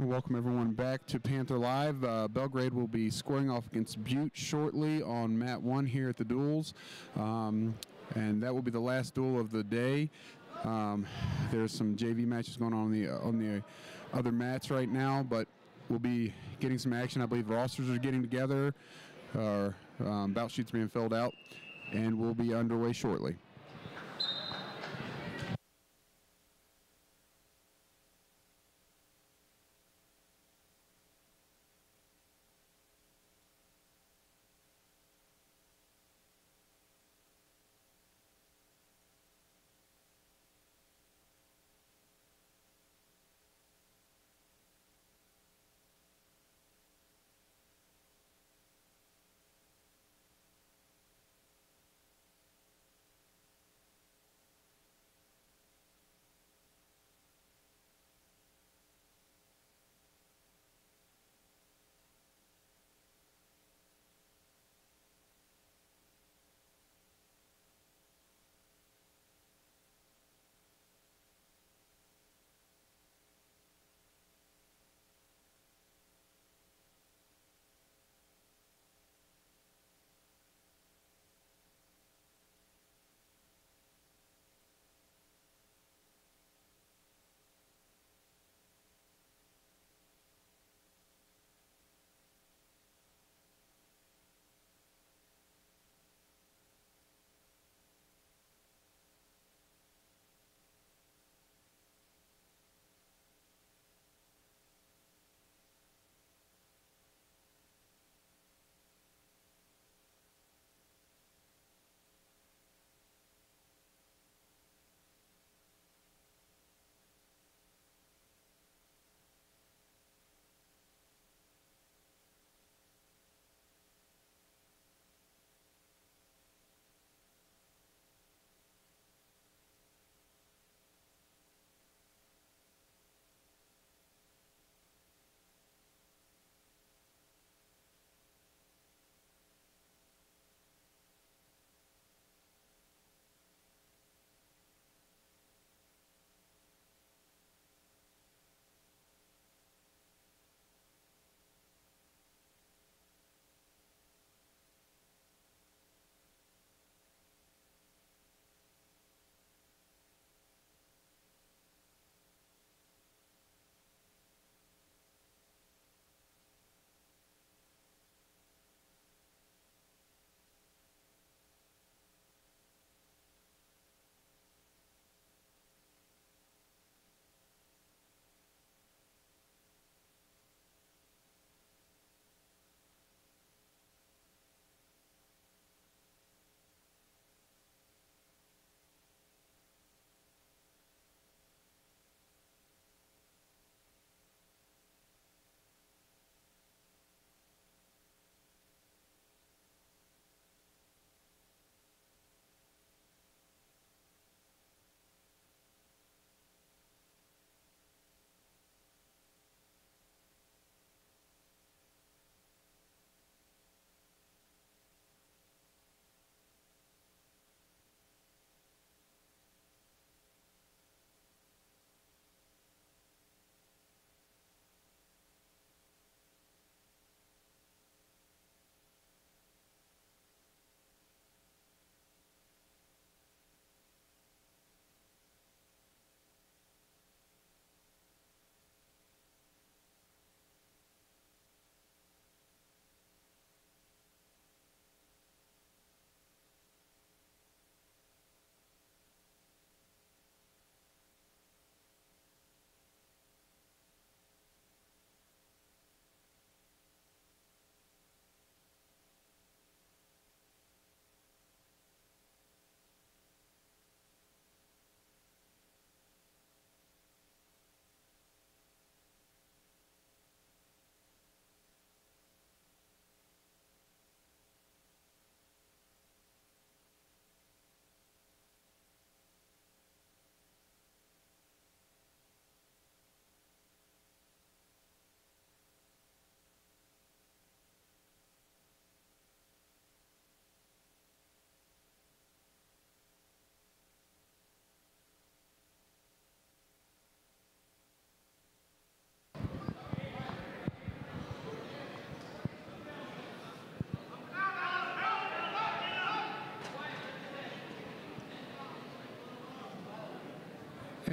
Welcome everyone back to Panther Live. Belgrade will be squaring off against Butte shortly on mat 1 here at the Duels. And that will be the last duel of the day. There's some JV matches going on the other mats right now, but we'll be getting some action. I believe rosters are getting together, bout sheets being filled out, and we'll be underway shortly.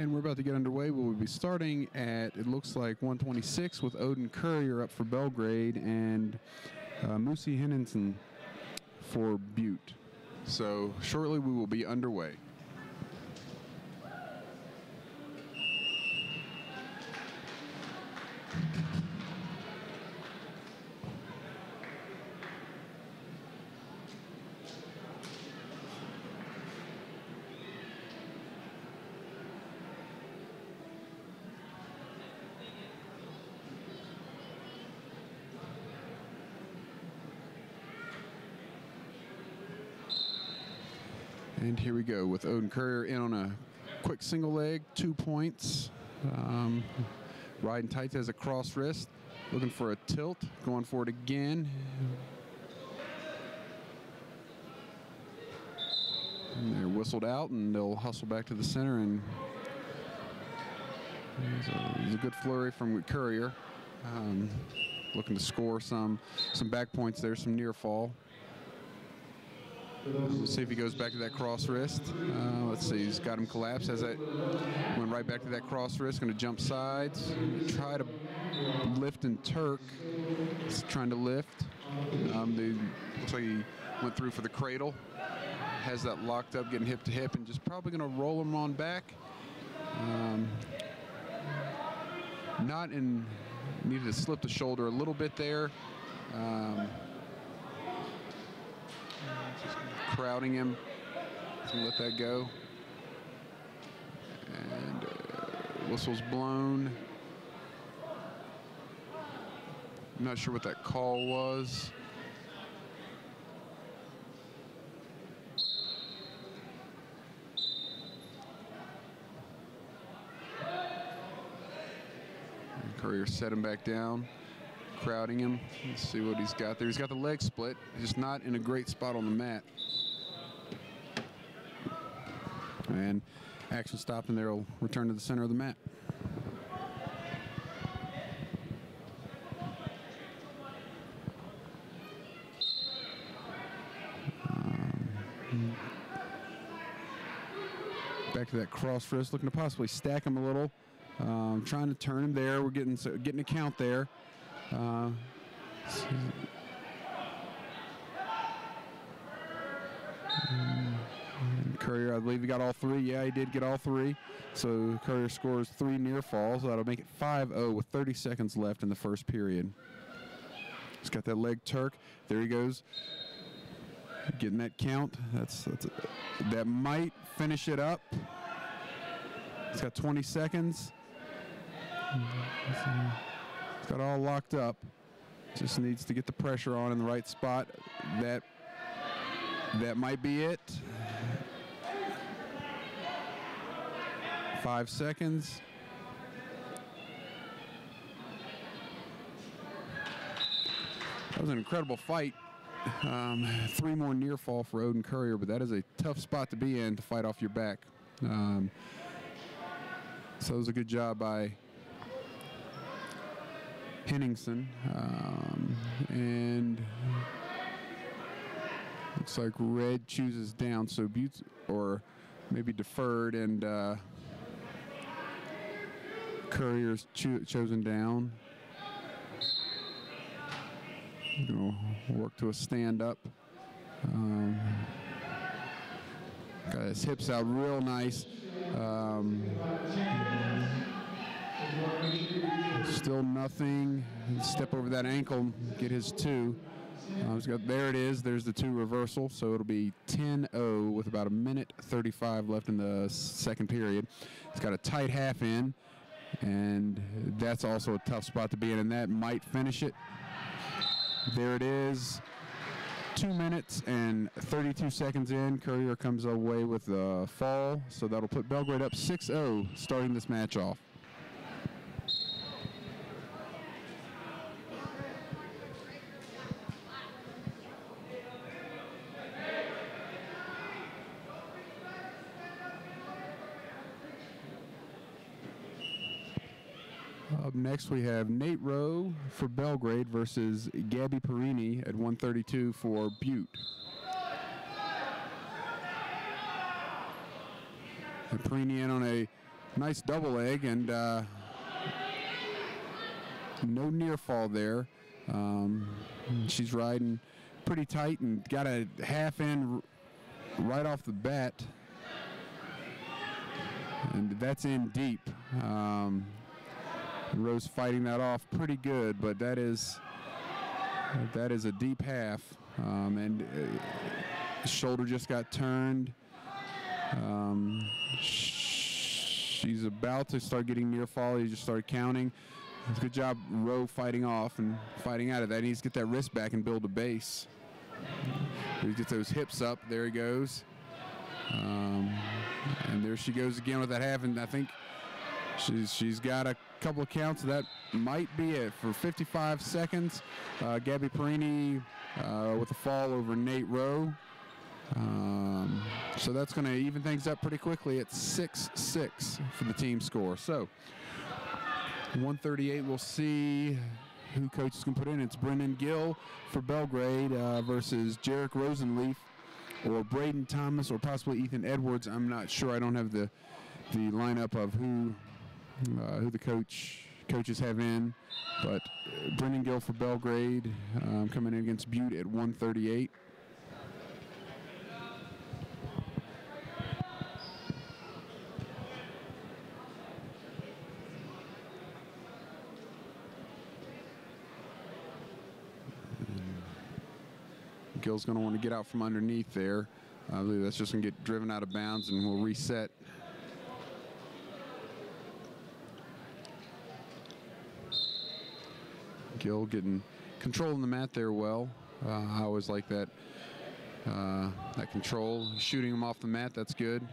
And we're about to get underway. We'll be starting at, it looks like, 126 with Odin Courier up for Belgrade and Musi Henningsen for Butte. So shortly we will be underway. And here we go with Odin Courier in on a quick single leg, 2 points. Riding tight as a cross wrist, looking for a tilt, going for it again. And they're whistled out, and they'll hustle back to the center. And there's a good flurry from Courier, looking to score some back points there, some near fall. We'll see if he goes back to that cross wrist. Let's see, he's got him collapsed as that went right back to that cross wrist. Going to jump sides, try to lift and Turk. He's trying to lift. Looks like he went through for the cradle. Has that locked up, getting hip to hip, and just probably going to roll him on back. Needed to slip the shoulder a little bit there. Crowding him, let that go, and whistle's blown. I'm not sure what that call was. And Courier set him back down, crowding him. Let's see what he's got there. He's got the leg split, just not in a great spot on the mat. And action stopped, and they'll return to the center of the mat. Back to that cross wrist, looking to possibly stack him a little. Trying to turn him there. We're getting a count there. Courier, I believe he got all three. Yeah, he did get all three. So Courier scores 3 near falls. That'll make it 5-0 with 30 seconds left in the first period. He's got that leg Turk. There he goes. Getting that count. That might finish it up. He's got 20 seconds. He's got all locked up. Just needs to get the pressure on in the right spot. That might be it. 5 seconds. That was an incredible fight. 3 more near fall for Odin Courier, but that is a tough spot to be in to fight off your back. So it was a good job by Henningsen. And looks like red chooses down, so Butte, or maybe deferred, and Courier's chosen down. Gonna work to a stand-up. Got his hips out real nice. Still nothing. Step over that ankle, get his 2. There it is. There's the 2 reversal. So it'll be 10-0 with about 1:35 left in the second period. He's got a tight half in, and that's also a tough spot to be in, and that might finish it. There it is. 2 minutes and 32 seconds in. Courier comes away with a fall, so that'll put Belgrade up 6-0 starting this match off. Up next, we have Nate Rowe for Belgrade versus Gabby Perini at 132 for Butte. And Perini in on a nice double leg, and no near fall there. She's riding pretty tight and got a half in right off the bat, and that's in deep. Rose fighting that off pretty good, but that is a deep half, and shoulder just got turned. She's about to start getting near fall. He just started counting. Good job, Rowe, fighting off and fighting out of that. He needs to get that wrist back and build a base. He gets those hips up. There he goes. And there she goes again with that half, and I think she's got a couple of counts. That might be it for 55 seconds. Gabby Perini with a fall over Nate Rowe. So that's going to even things up pretty quickly at 6-6 for the team score. So 138, we'll see who coaches can put in. It's Brendan Gill for Belgrade versus Jarek Rosenleaf or Braden Thomas or possibly Ethan Edwards. I'm not sure. I don't have the lineup of who the coaches have in, but Brendan Gill for Belgrade coming in against Butte at 138. Gill's going to want to get out from underneath there. I believe that's just going to get driven out of bounds, and we'll reset. Gill getting controlling the mat there well. I always like that control. Shooting him off the mat, that's good.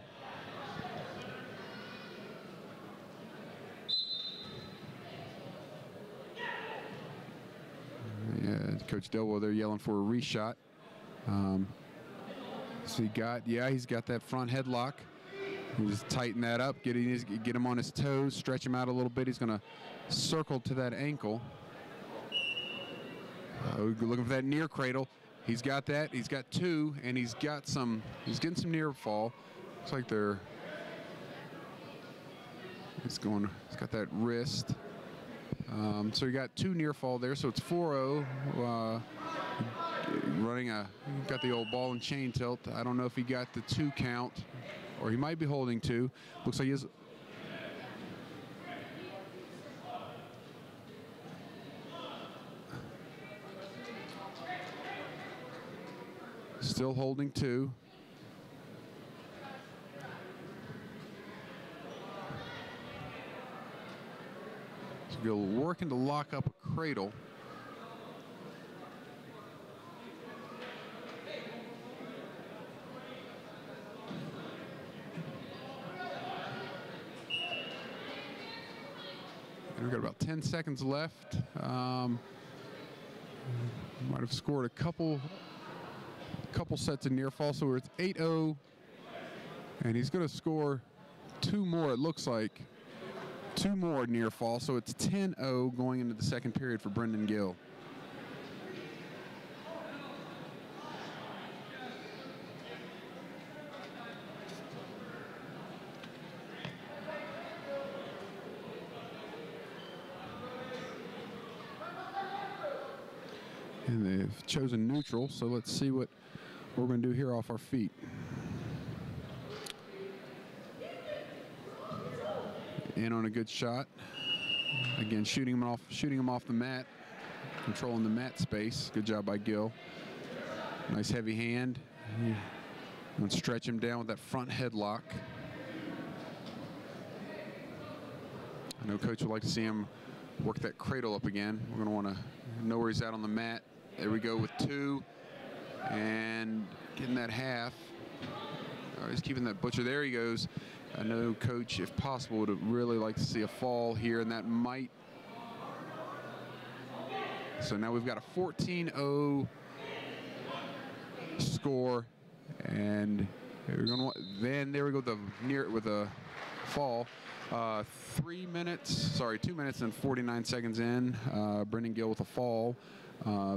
Yeah, Coach Delwell there yelling for a reshot. So he's got that front headlock. You just tighten that up, get him on his toes, stretch him out a little bit. He's going to circle to that ankle. Looking for that near cradle. He's got that. He's got two, and he's getting some near fall. Looks like he's got that wrist. So you got two near fall there. So it's 4-0. Got the old ball and chain tilt. I don't know if he got the 2 count, or he might be holding 2. Looks like he is. Still holding 2. So Gill working to lock up a cradle. And we've got about 10 seconds left. Might have scored a couple sets of near fall, so it's 8-0, and he's going to score 2 more. It looks like 2 more near fall, so it's 10-0 going into the second period for Brendan Gill. And they've chosen neutral, so let's see what we're going to do here off our feet. In on a good shot. Again, shooting him off the mat, controlling the mat space. Good job by Gill. Nice heavy hand. And stretch him down with that front headlock. I know Coach would like to see him work that cradle up again. We're going to want to know where he's at on the mat. There we go with 2. And getting that half. Oh, he's keeping that butcher. There he goes. I know Coach, if possible, would really like to see a fall here, and that might. So now we've got a 14-0 score, and we're going to. Then there we go with a fall. 2 minutes and 49 seconds in. Brendan Gill with a fall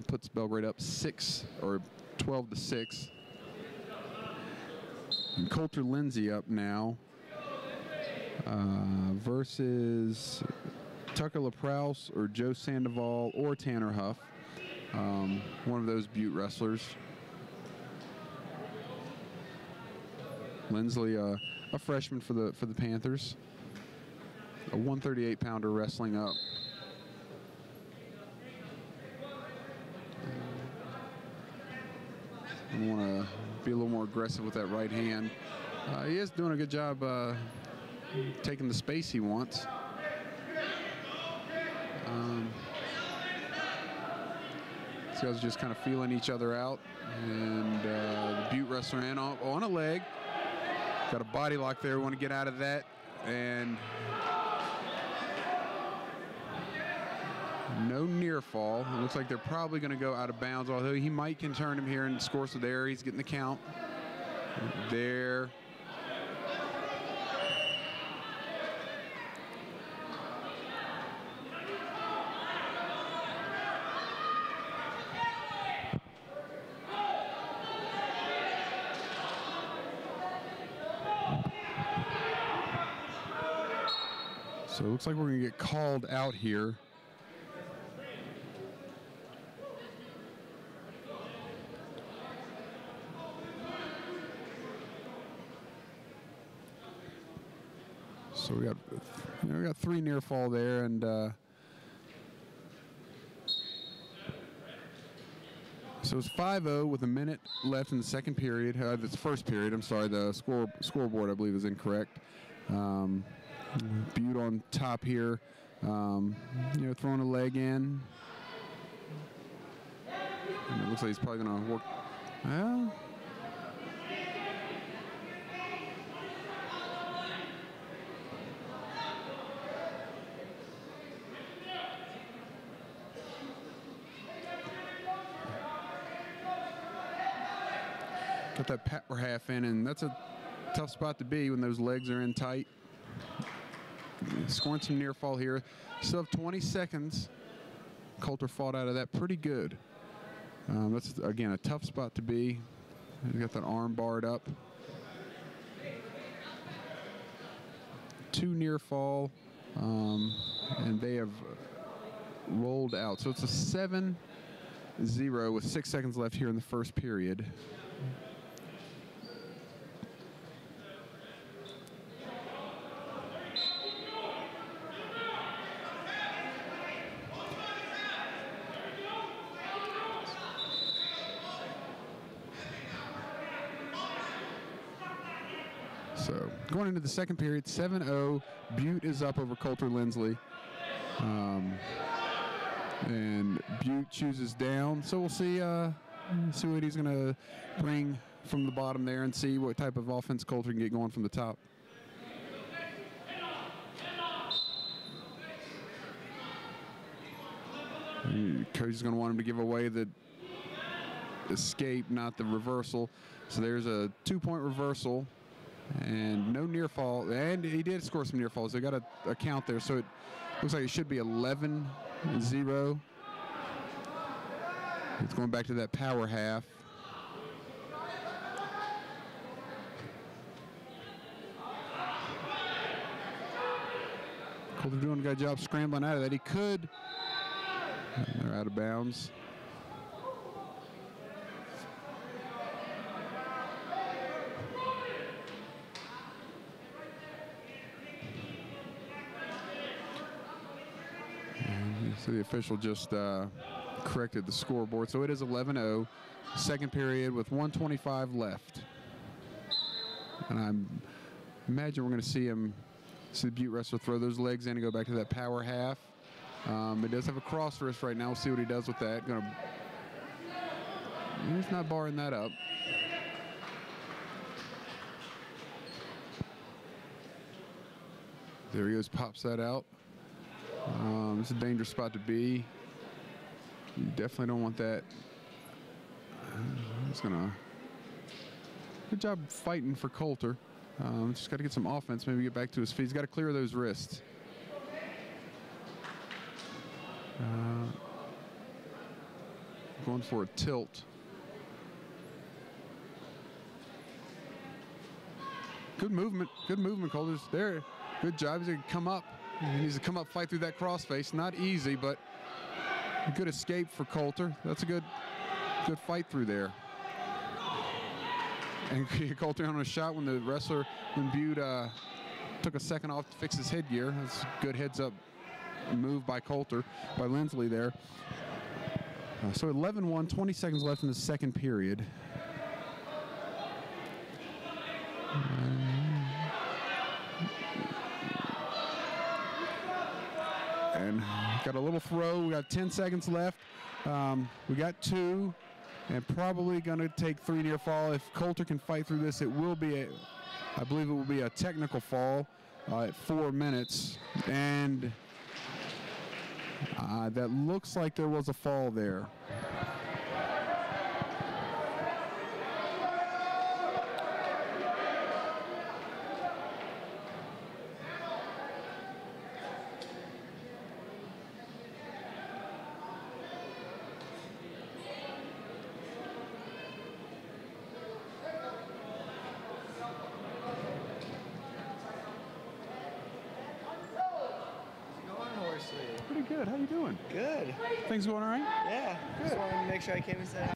puts Belgrade up 12-6. And Coulter Lindsay up now. versus Tucker LaProuse or Joe Sandoval or Tanner Huff. One of those Butte wrestlers. Lindsley, a freshman for the Panthers. A 138-pounder wrestling up. I want to be a little more aggressive with that right hand. He is doing a good job taking the space he wants. These guys are just kind of feeling each other out. And the Butte wrestler in on a leg. Got a body lock there. We want to get out of that. And no near fall. It looks like they're probably going to go out of bounds, although he might can turn him here and score. So there, he's getting the count. There. So it looks like we're going to get called out here. So we got 3 near fall there, and so it's 5-0 with a minute left in the second period. That's the first period. I'm sorry, the scoreboard I believe is incorrect. Butte on top here, throwing a leg in. And it looks like he's probably going to work. Well, got that power half in, and that's a tough spot to be when those legs are in tight. Scoring some near fall here. Still have 20 seconds. Coulter fought out of that pretty good. That's, again, a tough spot to be. He's got that arm barred up. 2 near fall, and they have rolled out. So it's a 7-0 with 6 seconds left here in the first period. So going into the second period, 7-0. Butte is up over Coulter Lindsley. And Butte chooses down. So we'll see what he's going to bring from the bottom there and see what type of offense Coulter can get going from the top. Coach is going to want him to give away the escape, not the reversal. So there's a 2-point reversal. And no near fall, and he did score some near falls. They got a count there, so it looks like it should be 11-0. It's going back to that power half. Coulter doing a good job scrambling out of that. He could. And they're out of bounds. So the official just corrected the scoreboard. So it is 11-0. Second period with 1:25 left. And I imagine we're going to see the Butte wrestler throw those legs in and go back to that power half. It does have a cross wrist right now. We'll see what he does with that. He's not barring that up. There he goes, pops that out. This is a dangerous spot to be. You definitely don't want that. He's gonna. Good job fighting for Coulter. Just got to get some offense, maybe get back to his feet. He's got to clear those wrists. Going for a tilt. Good movement, Coulter's there. Good job. He's going to come up. He needs to come up, fight through that crossface. Not easy, but a good escape for Coulter. That's a good fight through there. And Coulter on a shot when the wrestler, when Butte took a second off to fix his headgear. That's a good heads-up move by Coulter, by Lindsley there. So 11-1, 20 seconds left in the second period. And got a little throw. We got 10 seconds left. We got 2, and probably going to take 3 near fall. If Coulter can fight through this, it will be I believe it will be a technical fall at 4 minutes. And that looks like there was a fall there. Pretty good. How you doing? Good. Things going all right? Yeah. Good. Just wanted to make sure I came and said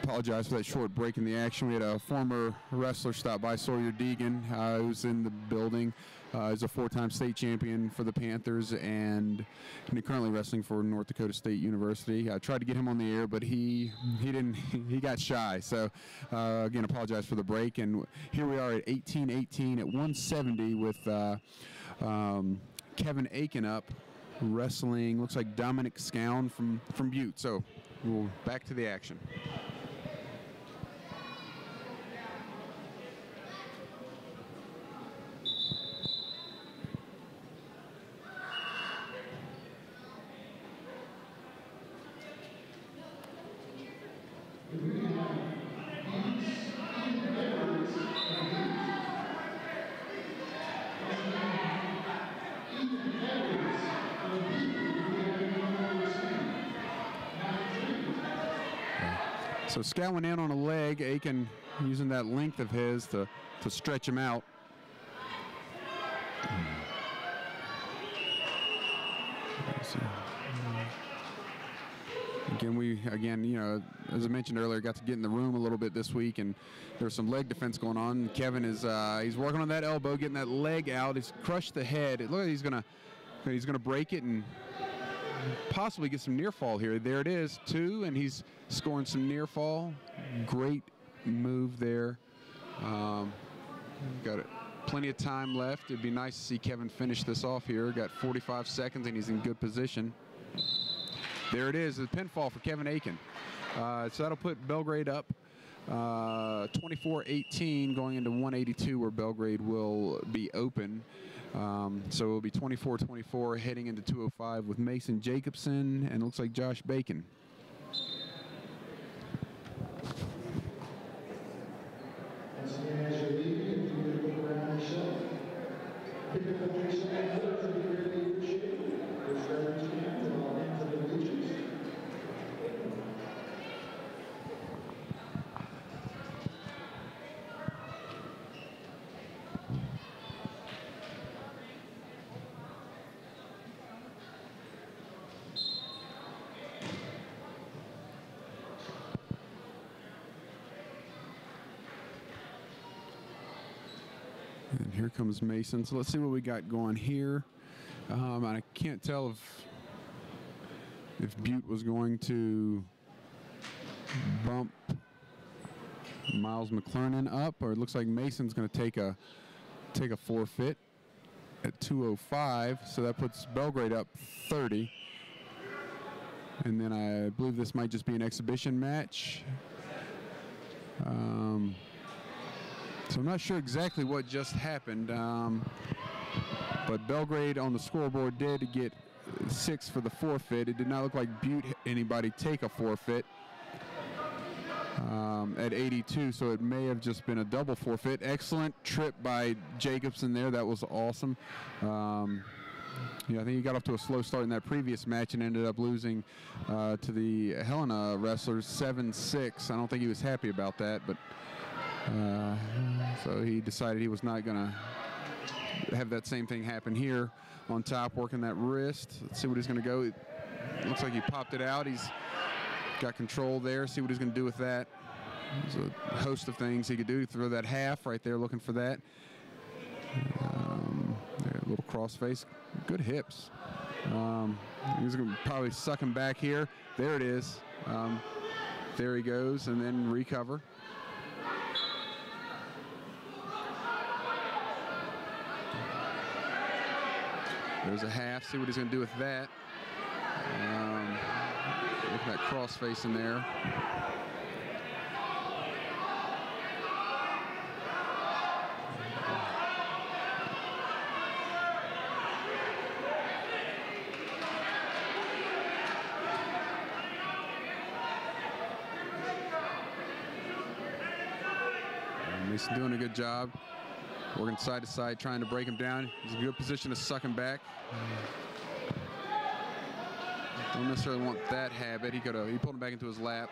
Apologize for that short break in the action. We had a former wrestler stop by, Sawyer Deegan, who's in the building. He's a 4-time state champion for the Panthers and currently wrestling for North Dakota State University. I tried to get him on the air, but he didn't. He got shy. So again, apologize for the break. And here we are at 18-18 at 170 with Kevin Aiken up wrestling. Looks like Dominic Scown from Butte. So we'll back to the action. So Scowen in on a leg, Aiken using that length of his to stretch him out. Again, you know, as I mentioned earlier, got to get in the room a little bit this week, and there's some leg defense going on. Kevin is he's working on that elbow, getting that leg out. He's crushed the head. It looks like he's gonna break it and possibly get some near fall here. There it is, 2, and he's scoring some near fall. Great move there. Got plenty of time left. It'd be nice to see Kevin finish this off here. Got 45 seconds, and he's in good position. There it is, the pinfall for Kevin Aiken. So that'll put Belgrade up 24-18 going into 182, where Belgrade will be open. So it'll be 24-24 heading into 205 with Mason Jacobson and looks like Josh Bacon. And here comes Mason. So let's see what we got going here. I can't tell if Butte was going to bump Miles McClernand up, or it looks like Mason's going to take a forfeit at 205. So that puts Belgrade up 30. And then I believe this might just be an exhibition match. So I'm not sure exactly what just happened, but Belgrade on the scoreboard did get 6 for the forfeit. It did not look like Butte anybody take a forfeit at 82, so it may have just been a double forfeit. Excellent trip by Jacobson there. That was awesome. I think he got off to a slow start in that previous match and ended up losing to the Helena wrestlers 7-6. I don't think he was happy about that, but so he decided he was not going to have that same thing happen here. On top, working that wrist. Let's see what he's going to go. It looks like he popped it out. He's got control there. See what he's going to do with that. There's a host of things he could do. Throw that half right there, looking for that. A little cross face. Good hips. He's going to probably suck him back here. There it is. There he goes, and then recover. There's a half. See what he's going to do with that. Look at that cross face in there. Mason doing a good job. Working side to side, trying to break him down. He's in a good position to suck him back. Don't necessarily want that habit. He pulled him back into his lap.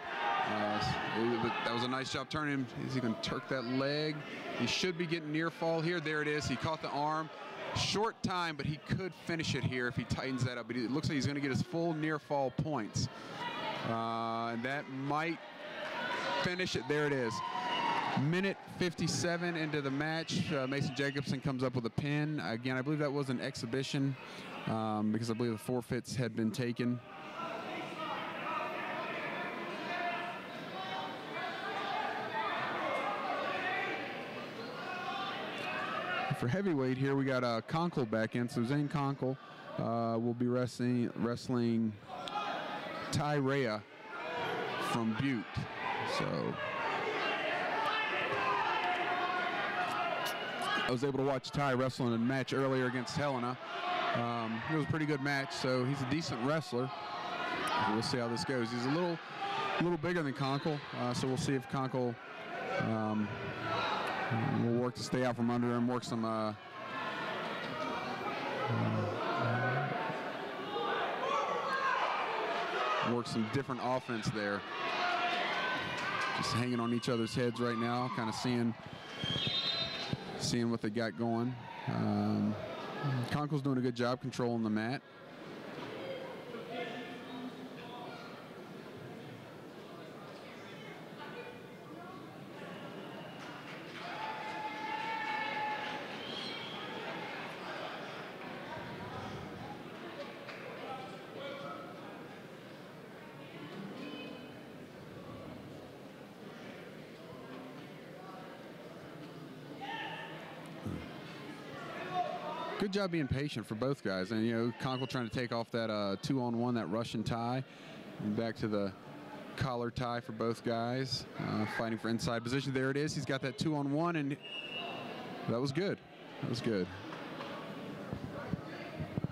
That was a nice job turning him. Is he going to turk that leg? He should be getting near fall here. There it is. He caught the arm. Short time, but he could finish it here if he tightens that up. But it looks like he's going to get his full near fall points. And that might finish it. There it is. Minute 57 into the match. Mason Jacobson comes up with a pin. Again, I believe that was an exhibition because I believe the forfeits had been taken. For heavyweight here, we got Conkle back in. So Zane Conkle will be wrestling Ty Rhea from Butte. So I was able to watch Ty wrestle in a match earlier against Helena. It was a pretty good match, so he's a decent wrestler. We'll see how this goes. He's a little bigger than Conkle, so we'll see if Conkle will work to stay out from under him, work some different offense there. Just hanging on each other's heads right now, kind of seeing what they got going. Conkle's doing a good job controlling the mat. Good job being patient for both guys. And, you know, Conkle trying to take off that 2-on-1, that Russian tie. And back to the collar tie for both guys. Fighting for inside position. There it is. He's got that 2-on-1, and that was good. That was good.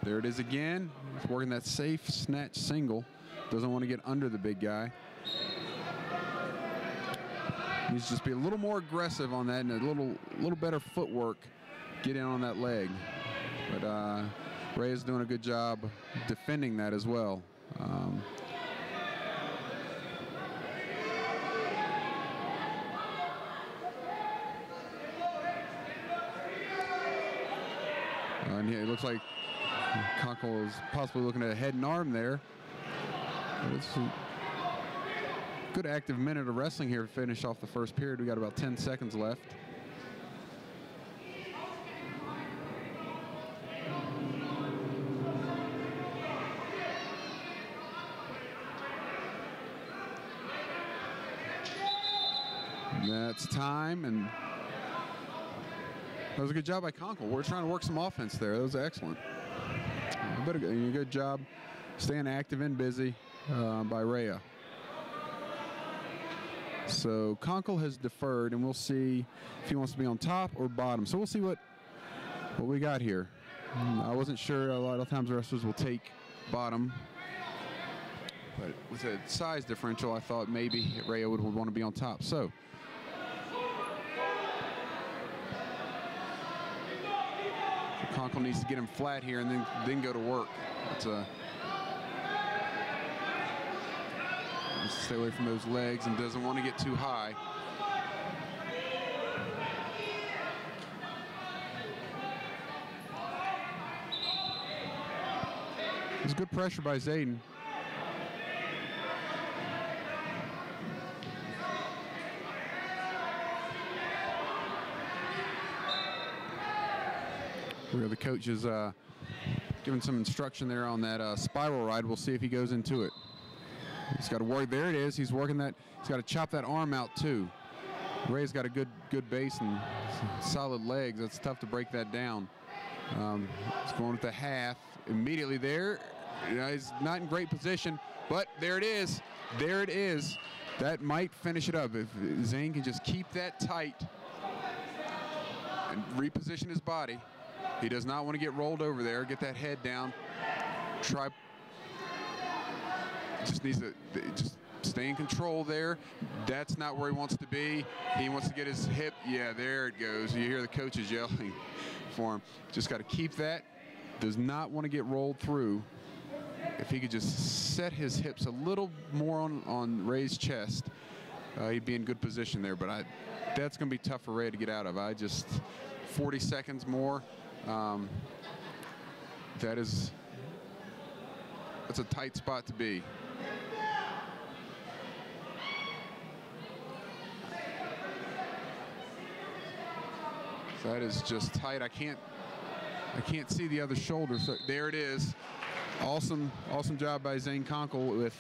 There it is again. He's working that safe snatch single. Doesn't want to get under the big guy. Needs to just be a little more aggressive on that and a little better footwork. Get in on that leg. But Ray is doing a good job defending that as well. And yeah, it looks like Conkle is possibly looking at a head and arm there. But it's a good active minute of wrestling here to finish off the first period. We got about 10 seconds left. That's time, and that was a good job by Conkle. We're trying to work some offense there. That was excellent. But a good job staying active and busy by Rhea. So Conkle has deferred, and we'll see if he wants to be on top or bottom. So we'll see what we got here. I wasn't sure. A lot of times wrestlers will take bottom. But with a size differential, I thought maybe Rhea would want to be on top. So Conkle needs to get him flat here and then go to work. Stay away from those legs and doesn't want to get too high. There's good pressure by Zayden. Where the coach is giving some instruction there on that spiral ride. We'll see if he goes into it. He's got to work. There it is. He's working that. He's got to chop that arm out too. Ray's got a good base and solid legs. That's tough to break that down. He's going with the half immediately there. You know, he's not in great position, but there it is. There it is. That might finish it up if Zane can just keep that tight and reposition his body. He does not want to get rolled over there. Get that head down. Just needs to just stay in control there. That's not where he wants to be. He wants to get his hip. Yeah, there it goes. You hear the coaches yelling for him. Just got to keep that. Does not want to get rolled through. If he could just set his hips a little more on Ray's chest, he'd be in good position there. But that's going to be tough for Ray to get out of. 40 seconds more. That's a tight spot to be. That is just tight. I can't see the other shoulder. So there it is. Awesome job by Zane Conkle with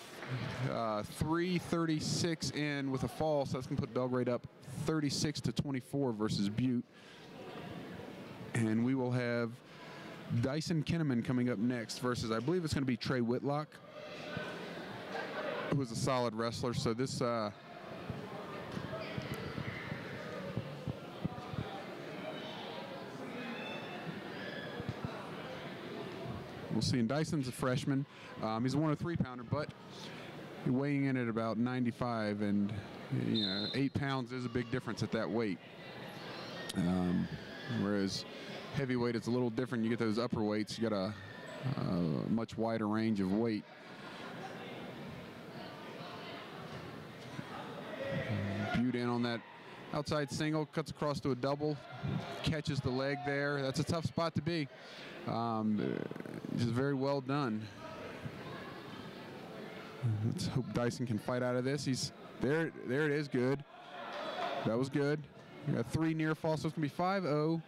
3:36 in with a fall. So that's going to put Belgrade up 36-24 versus Butte. And we will have Dyson Kinnaman coming up next versus, I believe it's going to be Trey Whitlock, who was a solid wrestler. So this we'll see. And Dyson's a freshman. He's a 103-pounder, but weighing in at about 95, and 8 pounds is a big difference at that weight. Whereas heavyweight, it's a little different. You get those upper weights, you got a much wider range of weight. Butte in on that outside single, cuts across to a double, catches the leg there. That's a tough spot to be. Just very well done. Let's hope Dyson can fight out of this. He's there. There it is. Good. That was good. We got 3 near falls, so it's gonna be 5-0.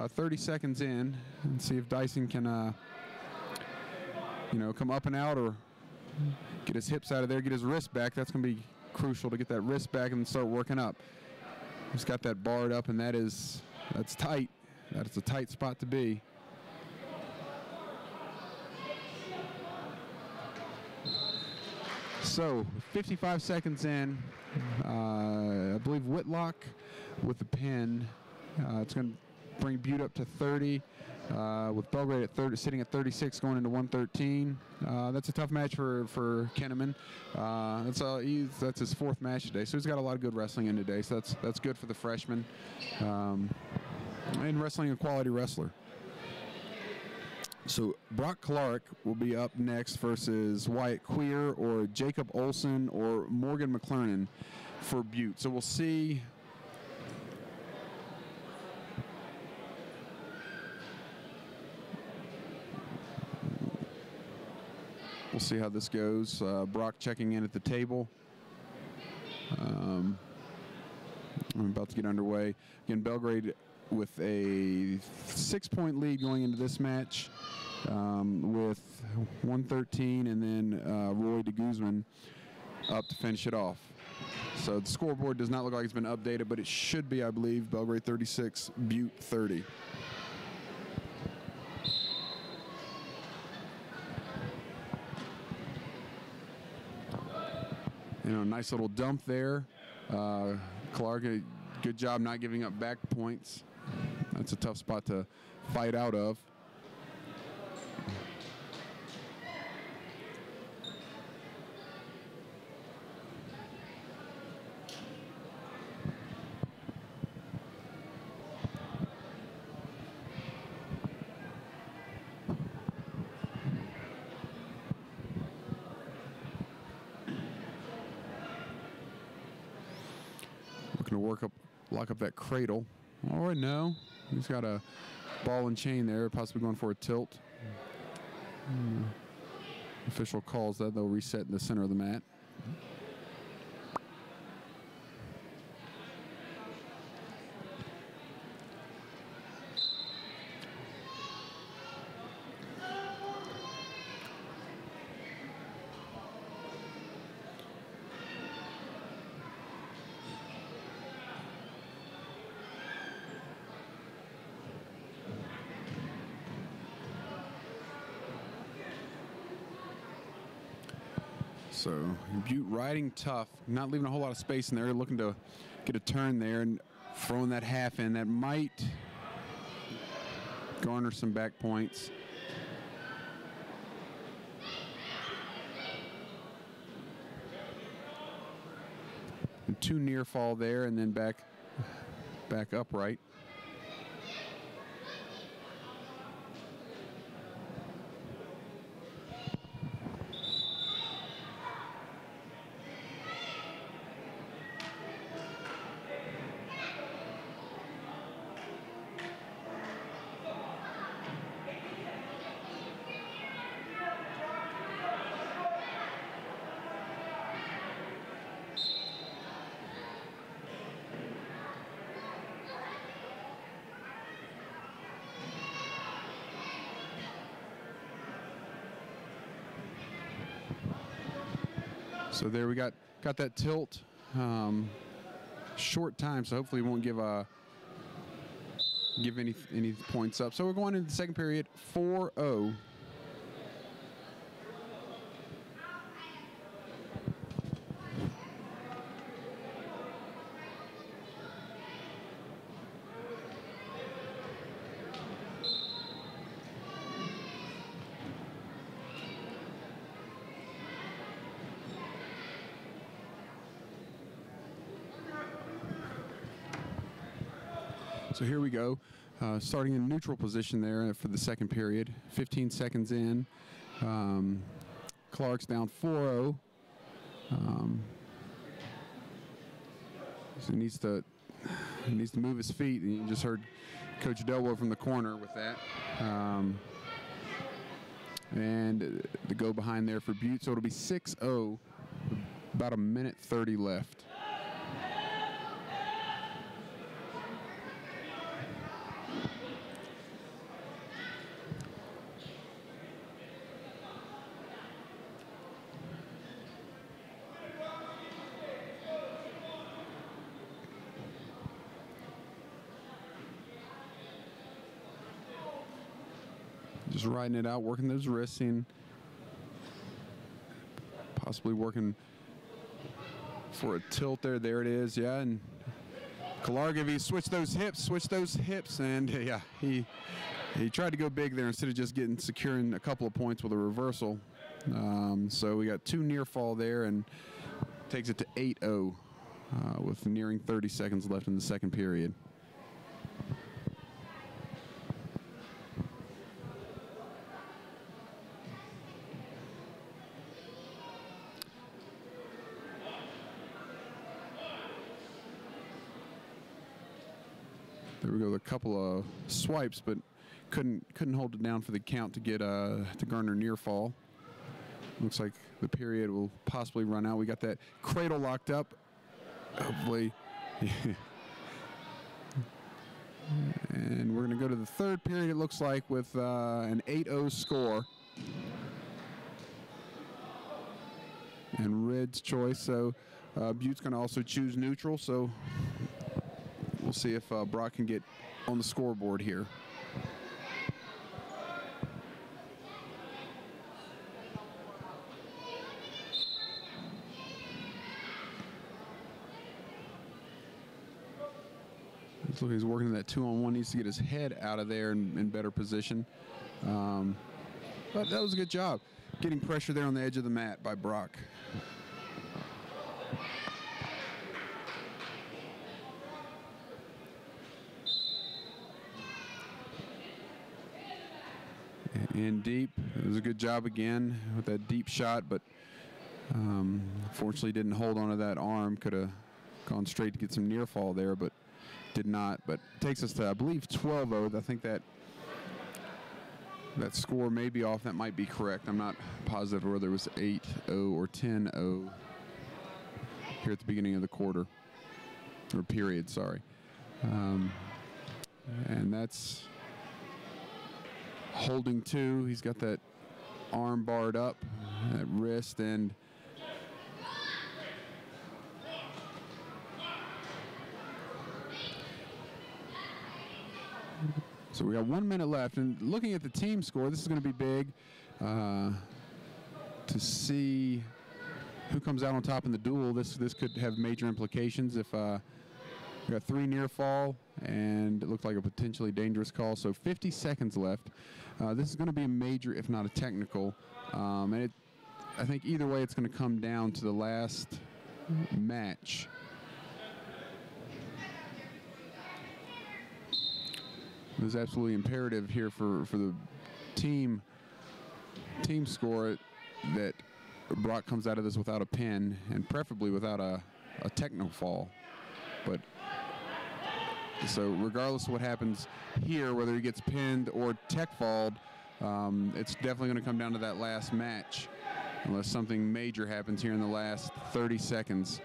30 seconds in, and see if Dyson can, come up and out or get his hips out of there, get his wrist back. That's gonna be crucial to get that wrist back and start working up. He's got that barred up, and that's tight. That's a tight spot to be. So 55 seconds in, I believe Whitlock with the pin. It's going to bring Butte up to 30, with Belgrade at 30, sitting at 36, going into 113. That's a tough match for Kinnaman. That's his 4th match today, so he's got a lot of good wrestling in today. So that's good for the freshman, and wrestling a quality wrestler. So Brock Clark will be up next versus Wyatt Queer or Jacob Olson or Morgan McClernand for Butte. So we'll see. We'll see how this goes. Brock checking in at the table. I'm about to get underway. Again, Belgrade with a 6-point lead going into this match, with 113, and then Roy de Guzman up to finish it off. So the scoreboard does not look like it's been updated, but it should be, I believe, Belgrade 36, Butte 30. Nice little dump there. Clark, good job not giving up back points. That's a tough spot to fight out of. Looking to lock up that cradle. Oh, no. He's got a ball and chain there, possibly going for a tilt. Official calls that. They'll reset in the center of the mat. So Butte riding tough, not leaving a whole lot of space in there, looking to get a turn there and throwing that half in. That might garner some back points. And 2 near fall there, and then back upright. So there we got that tilt. Short time, so hopefully it won't give any points up. So we're going into the second period, 4-0. So here we go, starting in neutral position there for the second period. 15 seconds in, Clark's down 4-0. So he needs to move his feet. And you just heard Coach Delwo from the corner with that. And the go behind there for Butte. So it'll be 6-0, about a minute 30 left. Just riding it out, working those wrists, and possibly working for a tilt there. There it is, yeah. And Kalarga, if he switched those hips, and yeah, he tried to go big there instead of just securing a couple of points with a reversal. So we got 2 near fall there, and takes it to 8-0 with nearing 30 seconds left in the second period. There we go, a couple of swipes, but couldn't hold it down for the count to get to garner near fall. Looks like the period will possibly run out. We got that cradle locked up. Hopefully. And we're going to go to the third period, it looks like, with an 8-0 score. And Red's choice, so Butte's going to also choose neutral, so we'll see if Brock can get on the scoreboard here. Looks like he's working that 2-on-1. Needs to get his head out of there in better position. But that was a good job. Getting pressure there on the edge of the mat by Brock. In deep. It was a good job again with that deep shot, but unfortunately didn't hold onto that arm. Could have gone straight to get some near fall there, but did not. But takes us to, I believe, 12-0. I think that score may be off. That might be correct. I'm not positive whether it was 8-0 or 10-0 here at the beginning of the quarter, or period, sorry. And that's holding 2. He's got that arm barred up, that wrist, and so we got 1 minute left. And looking at the team score, this is going to be big to see who comes out on top in the duel. This could have major implications if we got 3 near fall, and it looked like a potentially dangerous call. So 50 seconds left. This is going to be a major, if not a technical. And I think either way, it's going to come down to the last match. It was absolutely imperative here for the team score that Brock comes out of this without a pin, and preferably without a technical fall. But so regardless of what happens here, whether he gets pinned or tech falled, it's definitely going to come down to that last match, unless something major happens here in the last 30 seconds.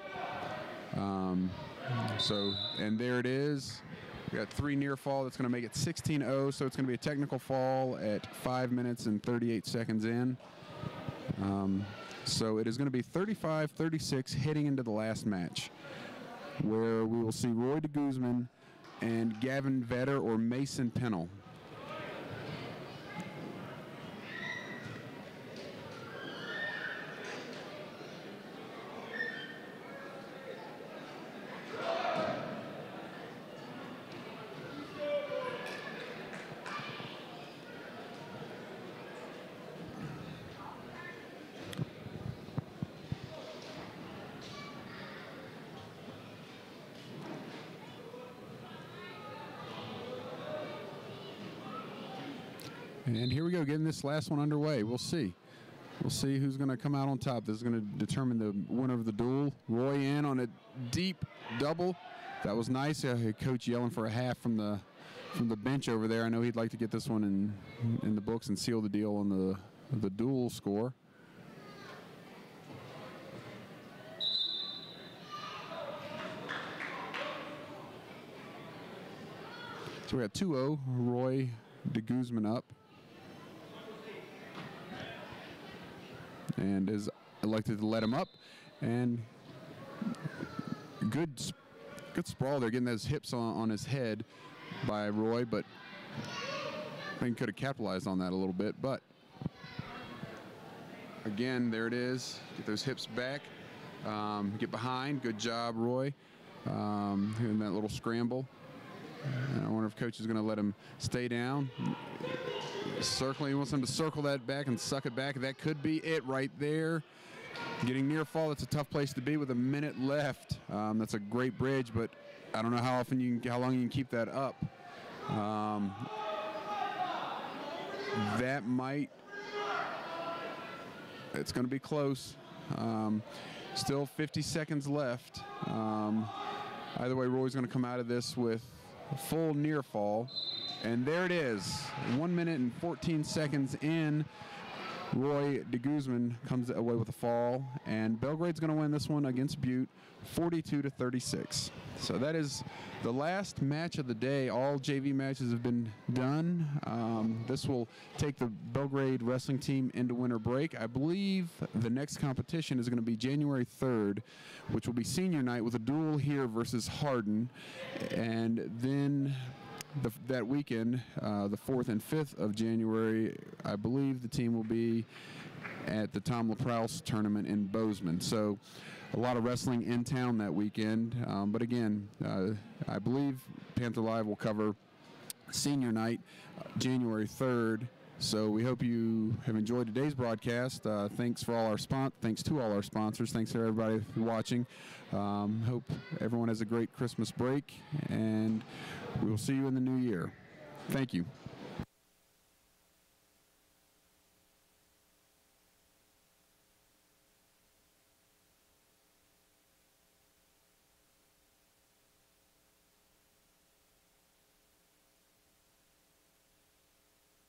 And there it is. We got 3 near fall. That's going to make it 16-0. So it's going to be a technical fall at 5 minutes and 38 seconds in. So it is going to be 35-36 heading into the last match, where we will see Roy de Guzman and Gavin Vetter or Mason Pennell. And here we go, getting this last one underway. We'll see. We'll see who's going to come out on top. This is going to determine the winner of the duel. Roy in on a deep double. That was nice. Coach yelling for a half from the bench over there. I know he'd like to get this one in the books and seal the deal on the duel score. So we got 2-0, Roy de Guzman up. And is elected to let him up, and good sprawl there, getting those hips on his head by Roy, but I think could have capitalized on that a little bit. But again, there it is. Get those hips back, get behind. Good job, Roy, in that little scramble. And I wonder if coach is going to let him stay down. Circling, he wants him to circle that back and suck it back. That could be it right there. Getting near fall, that's a tough place to be with a minute left. That's a great bridge, but I don't know how long you can keep that up. That might, it's going to be close. Still 50 seconds left. Either way, Roy's going to come out of this with a full near fall. And there it is, 1 minute and 14 seconds in. Roy de Guzman comes away with a fall, and Belgrade's going to win this one against Butte, 42-36. So that is the last match of the day. All JV matches have been done. This will take the Belgrade wrestling team into winter break. I believe the next competition is going to be January 3rd, which will be senior night with a duel here versus Hardin, and then that weekend, the 4th and 5th of January, I believe the team will be at the Tom LaProuse tournament in Bozeman. So a lot of wrestling in town that weekend. But again, I believe Panther Live will cover senior night, January 3rd. So we hope you have enjoyed today's broadcast. Thanks to all our sponsors. Thanks to everybody for watching. Hope everyone has a great Christmas break, and we will see you in the new year. Thank you.